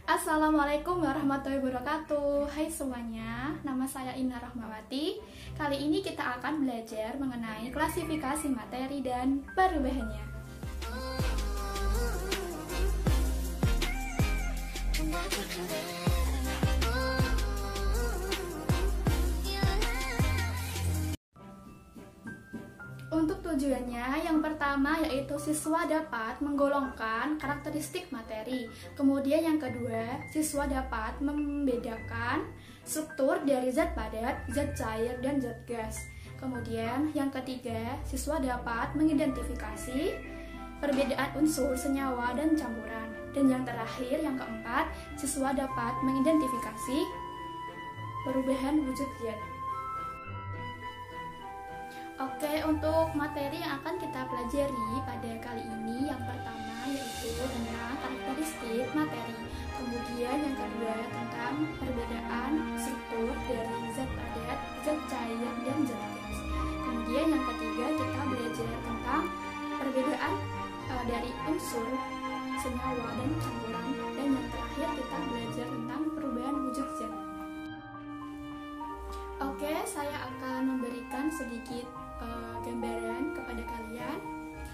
Assalamualaikum warahmatullahi wabarakatuh. Hai semuanya, nama saya Inna Rahmawati. Kali ini kita akan belajar mengenai klasifikasi materi dan perubahannya. Untuk tujuannya, yang pertama yaitu siswa dapat menggolongkan karakteristik materi. Kemudian yang kedua, siswa dapat membedakan struktur dari zat padat, zat cair, dan zat gas. Kemudian yang ketiga, siswa dapat mengidentifikasi perbedaan unsur, senyawa, dan campuran. Dan yang terakhir, yang keempat, siswa dapat mengidentifikasi perubahan wujud zat. Oke, untuk materi yang akan kita pelajari pada kali ini, yang pertama yaitu tentang karakteristik materi. Kemudian yang kedua tentang perbedaan struktur dari zat padat, zat cair, dan zat gas. Kemudian yang ketiga kita belajar tentang perbedaan dari unsur, senyawa, dan campuran. Dan yang terakhir kita belajar tentang perubahan wujud zat. Oke, saya akan memberikan sedikit gambaran kepada kalian.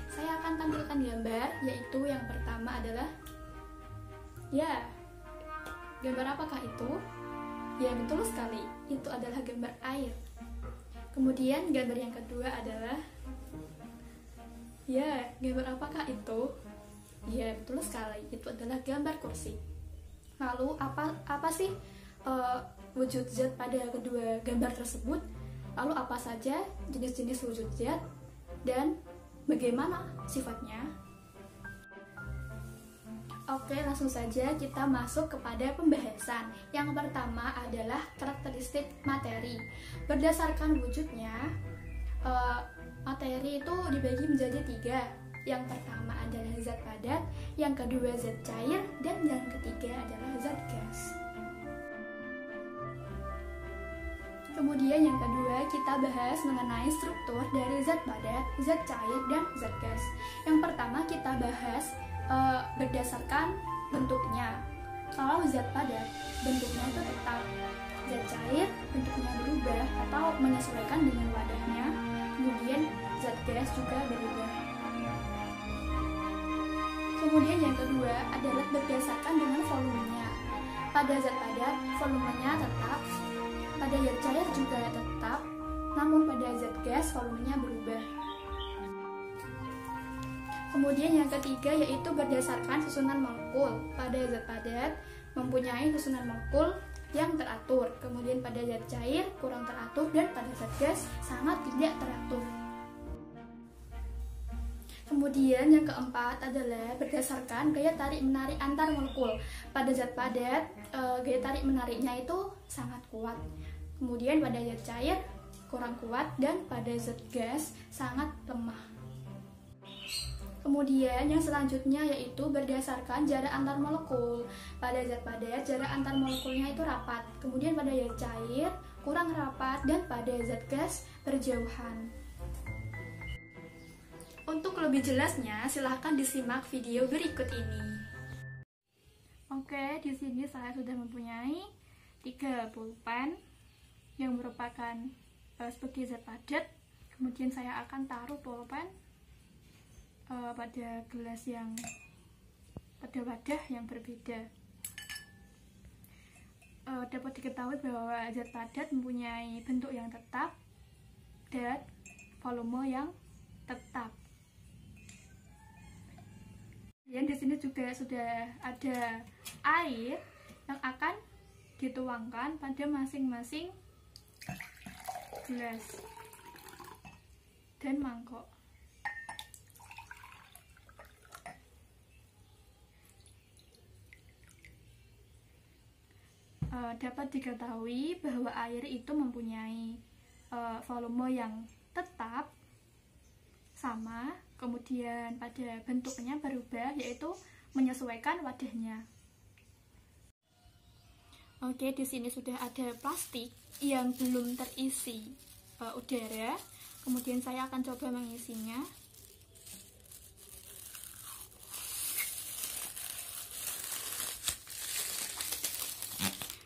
Saya akan tampilkan gambar, yaitu yang pertama adalah gambar apakah itu? Ya, betul sekali, itu adalah gambar air. Kemudian gambar yang kedua adalah gambar apakah itu? Ya, betul sekali, itu adalah gambar kursi. Lalu apa sih wujud zat pada kedua gambar tersebut? Lalu apa saja jenis-jenis wujud zat dan bagaimana sifatnya? Oke, langsung saja kita masuk kepada pembahasan. Yang pertama adalah karakteristik materi. Berdasarkan wujudnya, materi itu dibagi menjadi 3. Yang pertama adalah zat padat, yang kedua zat cair, dan yang ketiga adalah zat gas. Kemudian yang kedua kita bahas mengenai struktur dari zat padat, zat cair, dan zat gas. Yang pertama kita bahas berdasarkan bentuknya. Kalau zat padat bentuknya itu tetap, zat cair bentuknya berubah atau menyesuaikan dengan wadahnya. Kemudian zat gas juga berubah. Kemudian yang kedua adalah berdasarkan dengan volumenya. Pada zat padat volumenya tetap, pada zat cair juga tetap, namun pada zat gas volumenya berubah. Kemudian yang ketiga yaitu berdasarkan susunan molekul. Pada zat padat mempunyai susunan molekul yang teratur, kemudian pada zat cair kurang teratur, dan pada zat gas sangat tidak teratur. Kemudian yang keempat adalah berdasarkan gaya tarik-menarik antar molekul. Pada zat padat, gaya tarik-menariknya itu sangat kuat. Kemudian pada zat cair kurang kuat, dan pada zat gas sangat lemah. Kemudian yang selanjutnya yaitu berdasarkan jarak antar molekul. Pada zat padat, jarak antar molekulnya itu rapat. Kemudian pada zat cair kurang rapat, dan pada zat gas berjauhan. Untuk lebih jelasnya, silahkan disimak video berikut ini. Oke, di sini saya sudah mempunyai 3 pulpen yang merupakan sebagai zat padat. Kemudian saya akan taruh pulpen pada gelas pada wadah yang berbeda. Dapat diketahui bahwa zat padat mempunyai bentuk yang tetap dan volume yang tetap. Dan di sini juga sudah ada air yang akan dituangkan pada masing-masing gelas dan mangkok. Dapat diketahui bahwa air itu mempunyai volume yang tetap sama, kemudian pada bentuknya berubah, yaitu menyesuaikan wadahnya. Oke, di sini sudah ada plastik yang belum terisi udara. Kemudian saya akan coba mengisinya.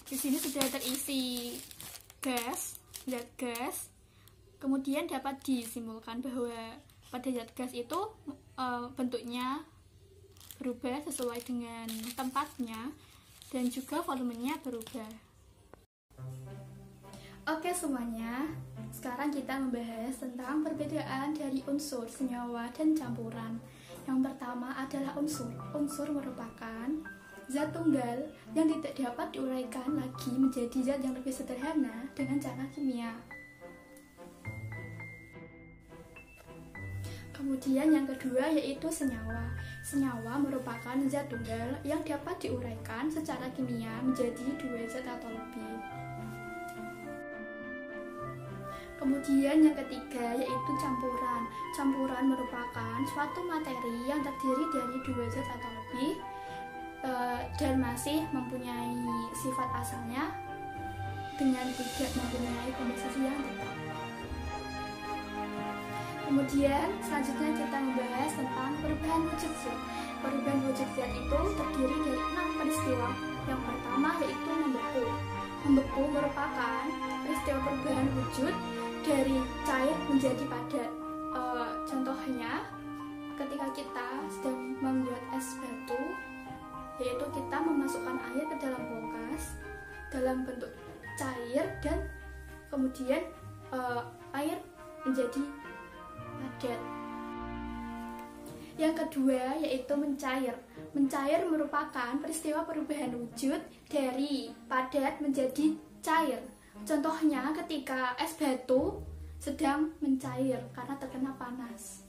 Di sini sudah terisi gas, zat gas. Kemudian dapat disimpulkan bahwa pada zat gas itu bentuknya berubah sesuai dengan tempatnya dan juga volumenya berubah. Oke semuanya, sekarang kita membahas tentang perbedaan dari unsur, senyawa, dan campuran. Yang pertama adalah unsur. Unsur merupakan zat tunggal yang tidak dapat diuraikan lagi menjadi zat yang lebih sederhana dengan cara kimia. Kemudian yang kedua yaitu senyawa. Senyawa merupakan zat tunggal yang dapat diuraikan secara kimia menjadi dua zat atau lebih. Kemudian yang ketiga yaitu campuran. Campuran merupakan suatu materi yang terdiri dari dua zat atau lebih dan masih mempunyai sifat asalnya dengan tidak mempunyai komposisi yang tetap. Kemudian selanjutnya kita membahas tentang perubahan wujud zat. Perubahan wujud zat itu terdiri dari 6 peristiwa. Yang pertama yaitu membeku. Membeku merupakan peristiwa perubahan wujud dari cair menjadi padat. Contohnya ketika kita sedang membuat es batu, yaitu kita memasukkan air ke dalam kulkas dalam bentuk cair dan kemudian air menjadi padat. Yang kedua yaitu mencair. Mencair merupakan peristiwa perubahan wujud dari padat menjadi cair. Contohnya ketika es batu sedang mencair karena terkena panas.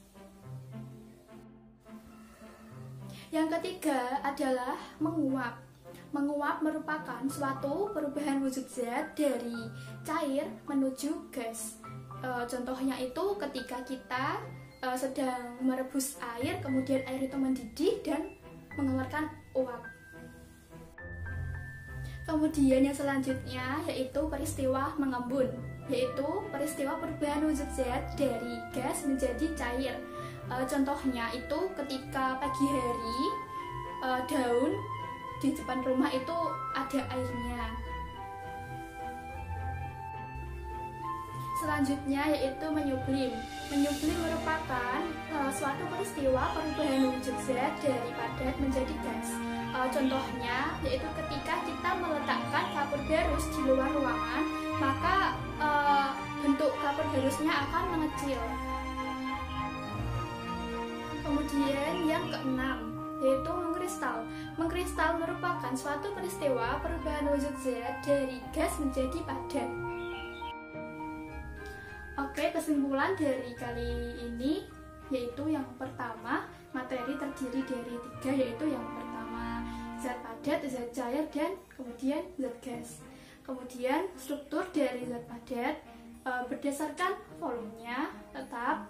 Yang ketiga adalah menguap. Menguap merupakan suatu perubahan wujud zat dari cair menuju gas. Contohnya itu ketika kita sedang merebus air, kemudian air itu mendidih dan mengeluarkan uap. Kemudian yang selanjutnya yaitu peristiwa mengembun, yaitu peristiwa perubahan wujud zat dari gas menjadi cair. Contohnya itu ketika pagi hari daun di depan rumah itu ada airnya. Selanjutnya yaitu menyublim. Menyublim merupakan suatu peristiwa perubahan wujud zat dari padat menjadi gas. Contohnya yaitu ketika kita meletakkan kapur barus di luar ruangan, maka bentuk kapur barusnya akan mengecil. Kemudian yang keenam yaitu mengkristal. Mengkristal merupakan suatu peristiwa perubahan wujud zat dari gas menjadi padat. Oke, kesimpulan dari kali ini yaitu yang pertama, materi terdiri dari 3, yaitu yang pertama zat padat, zat cair, dan kemudian zat gas. Kemudian struktur dari zat padat berdasarkan volumenya tetap,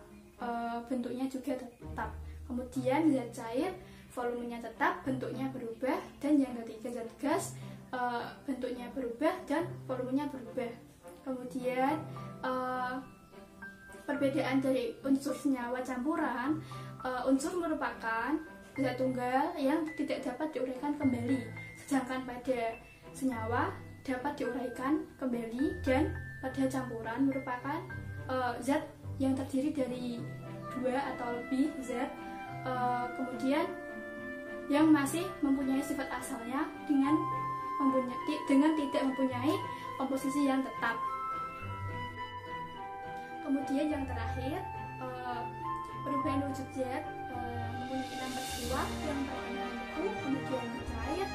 bentuknya juga tetap. Kemudian zat cair, volumenya tetap, bentuknya berubah. Dan yang ketiga zat gas, bentuknya berubah dan volumenya berubah. Kemudian perbedaan dari unsur senyawa campuran, unsur merupakan zat tunggal yang tidak dapat diuraikan kembali, sedangkan pada senyawa dapat diuraikan kembali, dan pada campuran merupakan zat yang terdiri dari 2 atau lebih zat, kemudian yang masih mempunyai sifat asalnya dengan tidak mempunyai komposisi yang tetap. Kemudian yang terakhir, perubahan wujud zat mempunyai 6 peristiwa. Yang pertama membeku, kemudian mencair,